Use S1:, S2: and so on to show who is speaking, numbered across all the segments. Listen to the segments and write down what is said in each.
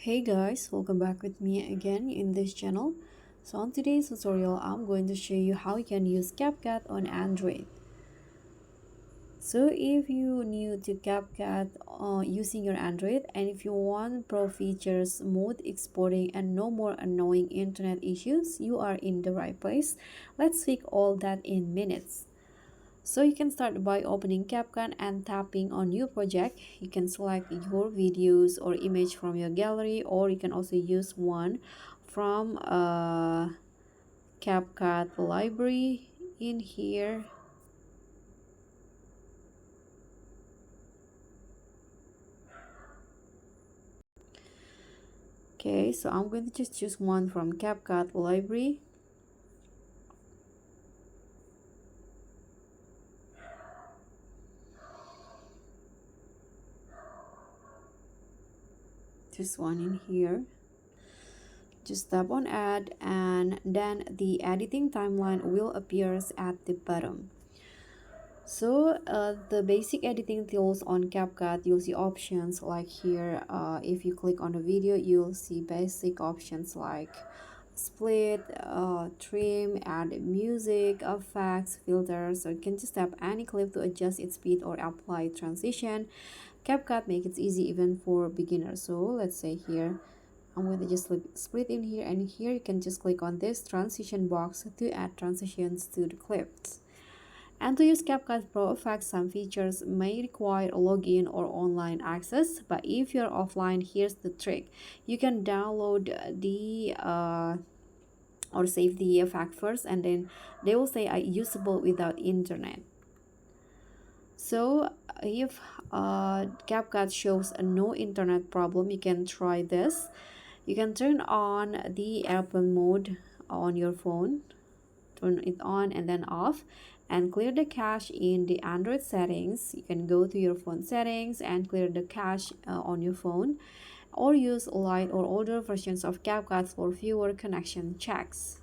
S1: Hey guys, welcome back with me again in this channel. So on today's tutorial, I'm going to show you how you can use CapCut on Android. So if you new to CapCut using your Android, and if you want pro features, smooth exporting, and no more annoying internet issues, you are in the right place. Let's fix all that in minutes. So you can start by opening CapCut and tapping on new project. You can select your videos or image from your gallery, or you can also use one from CapCut library in here. Okay, so I'm going to just choose one from CapCut library. Just one in here. Just tap on add, and then the editing timeline will appear at the bottom. So the basic editing tools on CapCut, you'll see options like here. If you click on the video, you'll see basic options like split, trim, add music, effects, filters. So you can just tap any clip to adjust its speed or apply transition. CapCut makes it easy even for beginners. So let's say here, I'm going to just split in here, and here you can just click on this transition box to add transitions to the clips. And to use CapCut Pro Effects, some features may require login or online access, but if you're offline, here's the trick. You can download the or save the effect first, and then they will say usable without internet. So if CapCut shows a no internet problem, you can try this. You can turn on the airplane mode on your phone, turn it on and then off, and clear the cache in the Android settings. You can go to your phone settings and clear the cache on your phone, or use light or older versions of CapCut for fewer connection checks.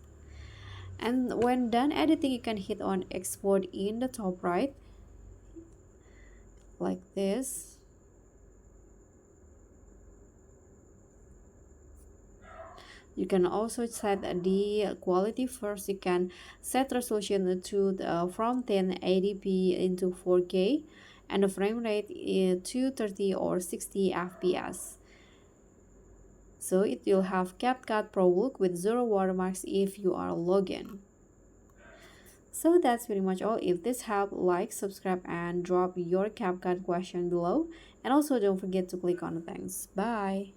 S1: And when done editing, you can hit on export in the top right like this. You can also set the quality first. You can set resolution to from 1080p into 4K, and the frame rate to 30 or 60 fps. So it will have CapCut Pro look with 0 watermarks if you are logged in. So that's pretty much all. If this helped, like, subscribe, and drop your CapCut question below. And also don't forget to click on the thanks. Bye.